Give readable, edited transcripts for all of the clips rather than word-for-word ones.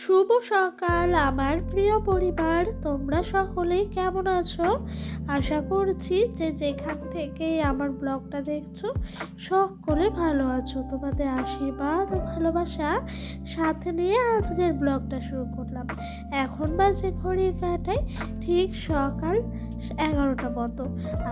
শুভ সকাল আমার প্রিয় পরিবার, তোমরা সকলেই কেমন আছো? আশা করছি যে যেখান থেকে আমার ব্লগটা দেখছো সকলে ভালো আছো। তোমাদের আশীর্বাদ ও ভালোবাসা সাথে নিয়ে আজকের ব্লগটা শুরু করলাম। এখন বাজে ঘড়ির কাঁটায় ঠিক সকাল 11টা মতো।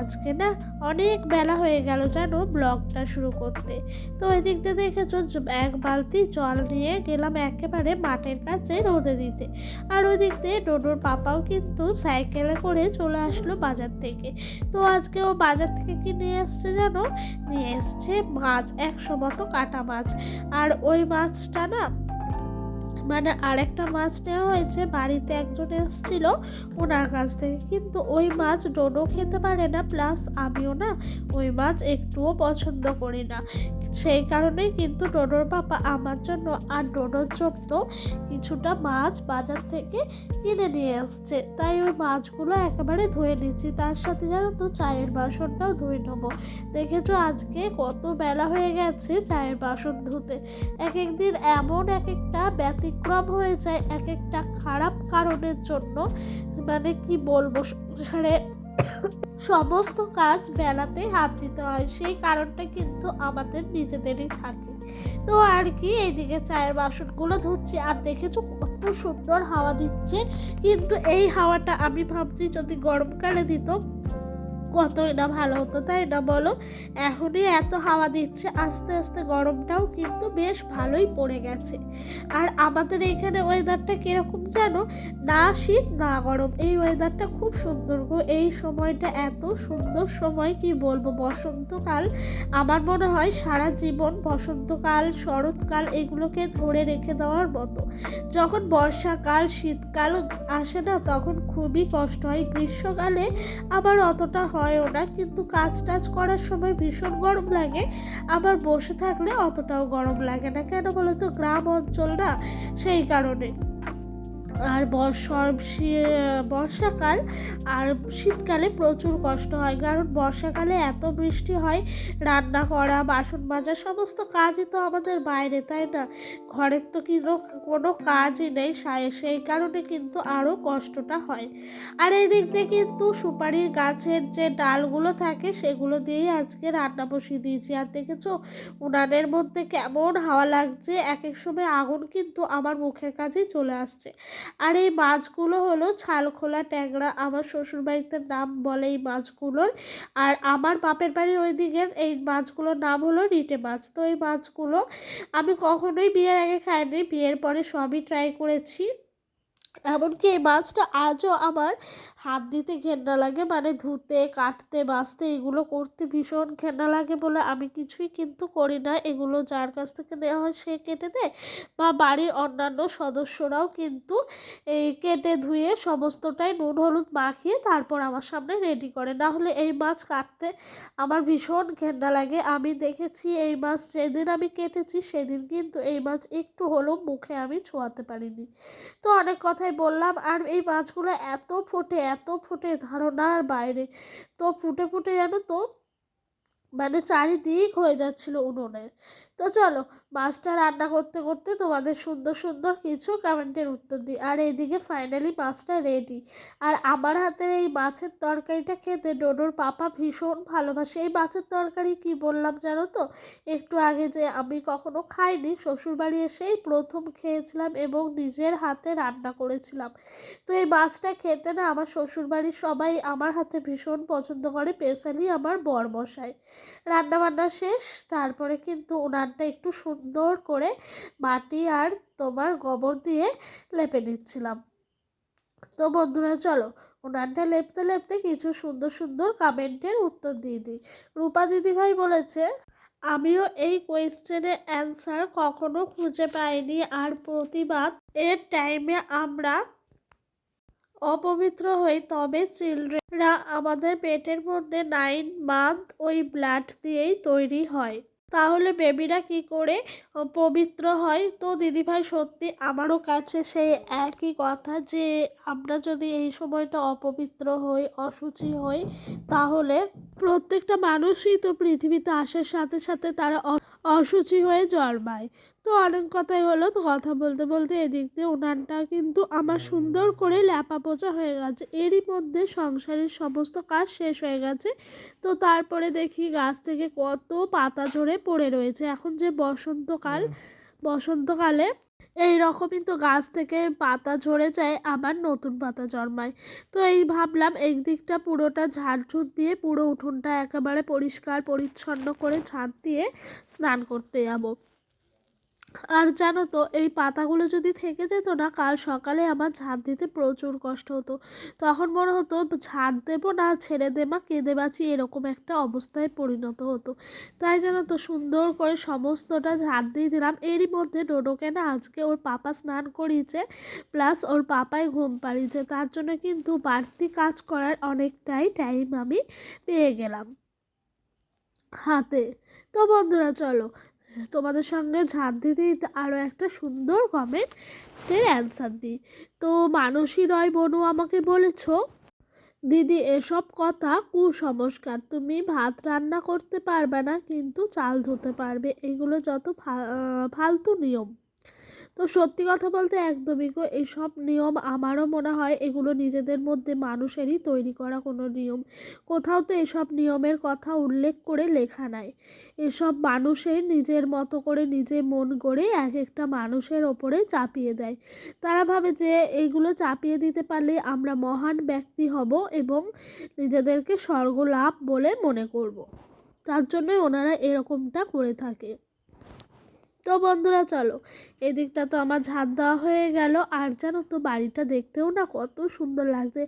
আজকে না অনেক বেলা হয়ে গেল জানো ব্লগটা শুরু করতে। তো ওই দিক দিয়ে দেখেছো এক বালতি জল নিয়ে গেলাম একেবারে মাঠের কাছে রোদে দিতে। আর ওই দিক দিয়ে ডোডোর পাপাও কিন্তু সাইকেলে করে চলে আসলো বাজার থেকে। তো আজকে ও বাজার থেকে কি নিয়ে এসছে জানো? নিয়ে এসছে মাছ, 100 মতো কাটা মাছ। আর ওই মাছটা না মানে আরেকটা মাছ নেওয়া হয়েছে, বাড়িতে একজন এসেছিল ওনার কাছ থেকে, কিন্তু ওই মাছ ডোডো খেতে পারে না, প্লাস আমিও না ওই মাছ একটুও পছন্দ করি না। সেই কারণেই কিন্তু ডোডোর পাপা আমার জন্য আর ডোডোর জন্য কিছুটা মাছ বাজার থেকে কিনে নিয়ে এসছে। তাই ওই মাছগুলো একেবারে ধুয়ে নিচ্ছি, তার সাথে জানো তো চায়ের বাসনটাও ধুয়ে নেবো। দেখেছো আজকে কত বেলা হয়ে গেছে চায়ের বাসন ধুতে। এক একদিন এমন এক একটা ব্যতিক্রম হয়ে যায় এক একটা খারাপ কারণের জন্য, মানে কি বলবো, সংসারে সমস্ত কাজ বেলাতে হাত দিতে হয়। সেই কারণটা কিন্তু আমাদের নিজেদেরই থাকে। তো আর কি, এইদিকে চায়ের বাসনগুলো ধুচ্ছি। আর দেখেছো কত সুন্দর হাওয়া দিচ্ছে, কিন্তু এই হাওয়াটা আমি ভাবছি যদি গরমকালে দিত কতই না ভালো হতো, তাই না বলো? এখনই এত হাওয়া দিচ্ছে, আস্তে আস্তে গরমটাও কিন্তু বেশ ভালোই পড়ে গেছে। আর আমাদের এখানে ওয়েদারটা কিরকম জানো? না শীত না গরম, এই ওয়েদারটা খুব সুন্দর গো। এই সময়টা এত সুন্দর সময়, কি বলবো। বসন্তকাল আমার মনে হয় সারা জীবন বসন্তকাল শরৎকাল এগুলোকে ধরে রেখে দেওয়ার মতো। যখন বর্ষাকাল শীতকাল আসে না তখন খুবই কষ্ট হয়। গ্রীষ্মকালে আবার অতটা হয়ও না, কিন্তু কাজ টাজ করার সময় ভীষণ গরম লাগে, আবার বসে থাকলে অতটাও গরম লাগে না। কেন বলো তো, গ্রাম অঞ্চল না, সেই কারণে। আর বর্ষাকাল আর শীতকালে প্রচুর কষ্ট হয়, কারণ বর্ষাকালে এত বৃষ্টি হয়, রান্না করা বাসন মাজা সমস্ত কাজই তো আমাদের বাইরে, তাই না? ঘরের তো কোনো কাজই নেই, সেই কারণে কিন্তু আরও কষ্টটা হয়। আর এই দিক দিয়ে কিন্তু সুপারির গাছের যে ডালগুলো থাকে সেগুলো দিয়েই আজকে রান্না বসিয়ে দিয়েছি। আর দেখেছো উনানের মধ্যে কেমন হাওয়া লাগছে, এক এক সময় আগুন কিন্তু আমার মুখের কাছেই চলে আসছে। আর এই মাছগুলো হলো ছালখোলা ট্যাংরা, আমার শ্বশুরবাড়িতে নাম বলে এই মাছগুলোর। আর আমার বাপের বাড়ির ওই দিকের এই মাছগুলোর নাম হলো রিটে মাছ। তো এই মাছগুলো আমি কখনোই বিয়ের আগে খাইনি, বিয়ের পরে সবই ট্রাই করেছি। এমনকি এই মাছটা আজও আমার হাত দিতে ঘেন্না লাগে, মানে ধুতে কাটতে বাছতে এগুলো করতে ভীষণ ঘেন্না লাগে বলে আমি কিছুই কিন্তু করি না। এগুলো যার কাছ থেকে নেওয়া হয় সে কেটে দেয়, বা বাড়ির অন্যান্য সদস্যরাও কিন্তু এই কেটে ধুয়ে সমস্তটাই নুন হলুদ মাখিয়ে তারপর আমার সামনে রেডি করে। না হলে এই মাছ কাটতে আমার ভীষণ ঘেন্না লাগে। আমি দেখেছি এই মাছ যেদিন আমি কেটেছি সেদিন কিন্তু এই মাছ একটু হলেও মুখে আমি ছোঁয়াতে পারিনি। তো অনেক কথাই বললাম। আর এই মাছগুলো এত ফোটে ধারণার বাইরে। তো ফুটে ফুটে জানো তো মানে চারিদিক হয়ে যাচ্ছিল উনুনের। তো চলো মাছটা রান্না করতে করতে তোমাদের সুন্দর সুন্দর কিছু কমেন্টের উত্তর দিই। আর এইদিকে ফাইনালি মাছটা রেডি। আর আমার হাতের এই মাছের তরকারিটা খেতে ডোডোর পাপা ভীষণ ভালোবাসে। এই মাছের তরকারি কি বললাম জানো তো একটু আগে, যে আমি কখনো খাইনি, শ্বশুরবাড়ি এসেই প্রথম খেয়েছিলাম এবং নিজের হাতে রান্না করেছিলাম। তো এই মাছটা খেতে না আমার শ্বশুরবাড়ির সবাই আমার হাতে ভীষণ পছন্দ করে, স্পেশালি আমার বরমশাই। রান্নাবান্না শেষ, তারপরে কিন্তু উনানটা একটু সুন্দর করে মাটি আর তোমার গোবর দিয়ে লেপে নিচ্ছিলাম। তো বন্ধুরা চলো উনানটা লেপতে লেপতে কিছু সুন্দর সুন্দর কমেন্টের উত্তর দিয়ে দিই। রূপা দিদিভাই বলেছে, আমিও এই কোয়েশ্চেনের অ্যান্সার কখনো খুঁজে পাইনি, আর প্রতিবাদ এর টাইমে আমরা অপবিত্র হই, তবে চিলড্রেনরা আমাদের পেটের মধ্যে 9 মান্থ ওই ব্লাড দিয়েই তৈরি হয়, তাহলে বেবিরা কি করে পবিত্র হয়? তো দিদিভাই সত্যি আমারও কাছে সেই একই কথা, যে আমরা যদি এই সময়টা অপবিত্র হই অশুচি হই তাহলে প্রত্যেকটা মানুষই তো পৃথিবীতে আসার সাথে সাথে তারা অশুচি হয়ে জন্মায়। তো অনেক কথাই হলো, তো কথা বলতে বলতে এদিক দিয়ে উনানটা কিন্তু আমার সুন্দর করে ল্যাপা পোচা হয়ে গেছে, এরই মধ্যে সংসারের সমস্ত কাজ শেষ হয়ে গেছে। তো তারপরে দেখি গাছ থেকে কত পাতা ঝরে পড়ে রয়েছে। এখন যে বসন্তকাল, বসন্তকালে এই রকমই তো গাছ থেকে পাতা ঝরে যায়, আবার নতুন পাতা জন্মায়। তো এই ভাবলাম এই দিকটা পুরোটা ঝাড়ঝুট দিয়ে পুরো উঠোনটা একেবারে পরিষ্কার পরিচ্ছন্ন করে ঝাঁট দিয়ে স্নান করতে যাব। আর জানো তো, এই পাতাগুলো যদি থেকে যেত না, কাল সকালে আমার ঝাঁট দিতে প্রচুর কষ্ট হতো। তখন মনে হতো ঝাঁট দেবো না ছেড়ে দে মা, কেঁদে বাঁচি, এরকম একটা অবস্থায় পরিণত হতো। তাই জানো তো, সুন্দর করে সমস্তটা ঝাঁট দিয়ে দিলাম। এরই মধ্যে ডোডোকে না আজকে ওর পাপা স্নান করিয়েছে, প্লাস ওর পাপাই ঘুম পাড়িয়েছে, তার জন্য কিন্তু বাড়তি কাজ করার অনেকটাই টাইম আমি পেয়ে গেলাম হাতে। তো বন্ধুরা চলো তোমাদের সঙ্গে ঝাঁট দিতে দিতে আরও একটা সুন্দর কমেন্টের অ্যান্সার দিই। তো মানসী রয় বনু আমাকে বলেছ, দিদি এসব কথা কুসংস্কার, তুমি ভাত রান্না করতে পারবে না কিন্তু চাল ধুতে পারবে, এগুলো যত ফালতু নিয়ম। তো সত্যি কথা বলতে একদমই গো, এইসব নিয়ম আমারও মনে হয় এগুলো নিজেদের মধ্যে মানুষেরই তৈরি করা কোনো নিয়ম। কোথাও তো এসব নিয়মের কথা উল্লেখ করে লেখা নাই। এসব মানুষের নিজের মতো করে নিজে মন গড়ে এক একটা মানুষের ওপরে চাপিয়ে দেয়। তারা ভাবে যে এইগুলো চাপিয়ে দিতে পারলে আমরা মহান ব্যক্তি হব এবং নিজেদেরকে স্বর্গলাভ বলে মনে করব। তার জন্যই ওনারা এরকমটা করে থাকে। তো বন্ধুরা চলো, এদিকটা তো আমার ঝাঁট দেওয়া হয়ে গেল। আর জানো তো, বাড়িটা দেখতেও না কত সুন্দর লাগছে।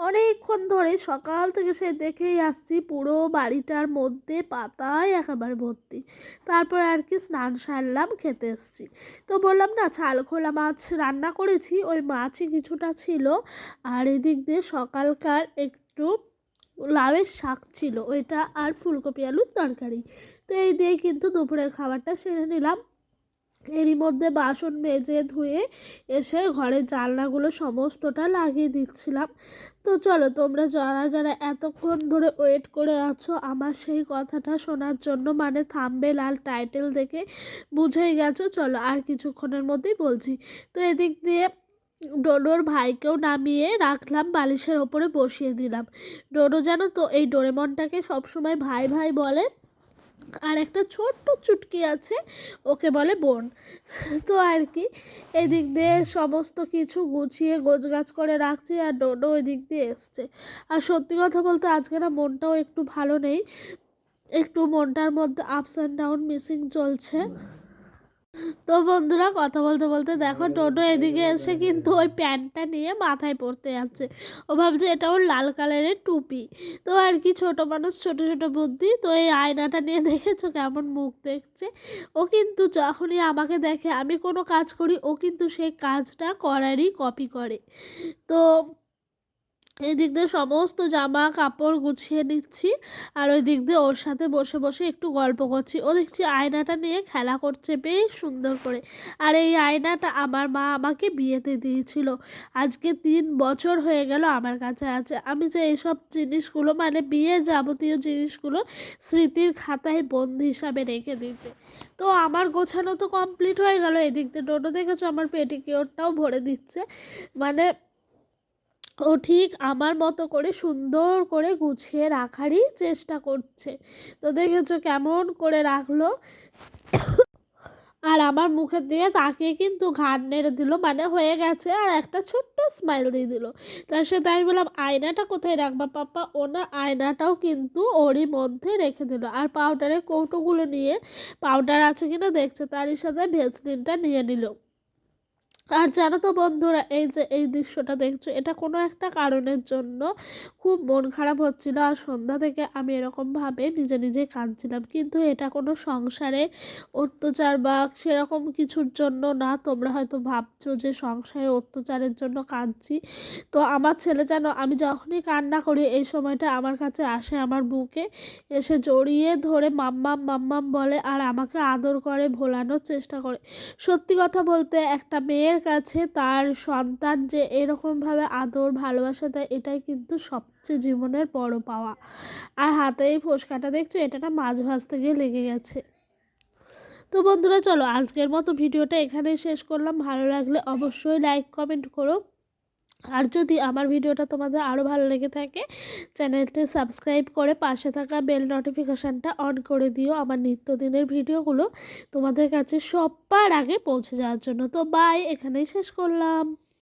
অনেকক্ষণ ধরে সকাল থেকে সে দেখেই আসছি, পুরো বাড়িটার মধ্যে পাতায় একেবারে ভর্তি। তারপর আর কি স্নান সারলাম, খেতে এসেছি। তো বললাম না ছাল খোলা মাছ রান্না করেছি, ওই মাছই কিছুটা ছিল। আর এদিক দিয়ে সকালকার একটু লাউয়ের শাক ছিল ওইটা, আর ফুলকপি আলুর তরকারি। তো এই দিয়ে কিন্তু দুপুরের খাবারটা সেরে নিলাম। এরই মধ্যে বাসন মেজে ধুয়ে এসে ঘরের জানলাগুলো সমস্তটা লাগিয়ে দিচ্ছিলাম। তো চলো তোমরা যারা যারা এতক্ষণ ধরে ওয়েট করে আছো আমার সেই কথাটা শোনার জন্য, মানে থাম্বনেল আর টাইটেল দেখে বুঝেই গেছো, চলো আর কিছুক্ষণের মধ্যেই বলছি। তো এদিক দিয়ে ডোডোর ভাইকেও নামিয়ে রাখলাম, বালিশের ওপরে বসিয়ে দিলাম। ডোডো জানো তো এই ডোরেমনটাকে সবসময় ভাই ভাই বলে, আর একটা ছোট্ট চুটকি আছে ওকে বলে বোন। তো আর কি এদিক দিয়ে সমস্ত কিছু গুছিয়ে গোছগাছ করে রাখছি, আর ডোডো ওই দিক দিয়ে এসছে। আর সত্যি কথা বলতে আজকে না মনটাও একটু ভালো নেই, একটু মনটার মধ্যে আপস অ্যান্ড ডাউন মিসিং চলছে। তো বন্ধুরা কথা বলতে বলতে দেখো টোটো এদিকে এসে কিন্তু ওই প্যান্টটা নিয়ে মাথায় পড়তে যাচ্ছে। ও ভাবছে এটা ওর লাল কালারের টুপি। তো আর কি, ছোট মানুষ ছোট ছোট বুদ্ধি। তো এই আয়নাটা নিয়ে দেখেছো কেমন মুখ দেখছে। ও কিন্তু যখনই আমাকে দেখে আমি কোনো কাজ করি, ও কিন্তু সেই কাজটা করারই কপি করে। তো এই দিক দিয়ে সমস্ত জামা কাপড় গুছিয়ে নিচ্ছি, আর ওই দিক দিয়ে ওর সাথে বসে বসে একটু গল্প করছি। ও দেখছি আয়নাটা নিয়ে খেলা করছে বেশ সুন্দর করে। আর এই আয়নাটা আমার মা আমাকে বিয়েতে দিয়েছিল, আজকে 3 বছর হয়ে গেল আমার কাছে আছে। আমি যে এইসব জিনিসগুলো, মানে বিয়ের যাবতীয় জিনিসগুলো স্মৃতির খাতায় বন্দি হিসাবে রেখে দিতে। তো আমার গোছানো তো কমপ্লিট হয়ে গেল। এদিক দিয়ে ডোডো দেখেছো আমার পেটিকিওরটাও ভরে দিচ্ছে, মানে ও ঠিক আমার মতো করে সুন্দর করে গুছিয়ে রাখারই চেষ্টা করছে। তো দেখেছো কেমন করে রাখলো, আর আমার মুখের দিকে তাকিয়ে কিন্তু ঘাড় নেড়ে দিল, মানে হয়ে গেছে, আর একটা ছোট্ট স্মাইল দিয়ে দিল। তার সাথে আমি বললাম আয়নাটা কোথায় রাখবা পাপা, ওনার আয়নাটাও কিন্তু ওরই মধ্যে রেখে দিল। আর পাউডারের কৌটোগুলো নিয়ে পাউডার আছে কিনা দেখছে, তারই সাথে ভেসলিনটা নিয়ে নিল। আর জানো তো বন্ধুরা, এই যে এই দৃশ্যটা দেখছো, এটা কোনো একটা কারণের জন্য খুব মন খারাপ হচ্ছিল, আর সন্ধ্যা থেকে আমি এরকমভাবে নিজে নিজে কাঁদছিলাম। কিন্তু এটা কোনো সংসারে অত্যাচার বা সেরকম কিছুর জন্য না। তোমরা হয়তো ভাবছো যে সংসারে অত্যাচারের জন্য কাঁদছি। তো আমার ছেলে যেন, আমি যখনই কান্না করি এই সময়টা আমার কাছে আসে, আমার বুকে এসে জড়িয়ে ধরে মাম্মাম মাম্মাম বলে, আর আমাকে আদর করে, ভোলানোর চেষ্টা করে। সত্যি কথা বলতে একটা মেয়ের কাছে তার সন্তান যে এরকমভাবে আদর ভালোবাসা দেয়, এটাই কিন্তু সবচেয়ে জীবনের বড় পাওয়া। আর হাতে এই ফোসকাটা দেখছো, এটা না মাছ ভাজতে গিয়ে লেগে গেছে। তো বন্ধুরা চলো আজকের মতো ভিডিওটা এখানেই শেষ করলাম। ভালো লাগলে অবশ্যই লাইক কমেন্ট করো। আর যদি আমার ভিডিওটা তোমাদের আরও ভালো লেগে থাকে চ্যানেলটি সাবস্ক্রাইব করে পাশে থাকা বেল নোটিফিকেশানটা অন করে দিও আমার নিত্যদিনের ভিডিওগুলো তোমাদের কাছে সবার আগে পৌঁছে যাওয়ার জন্য। তো বাই, এখানেই শেষ করলাম।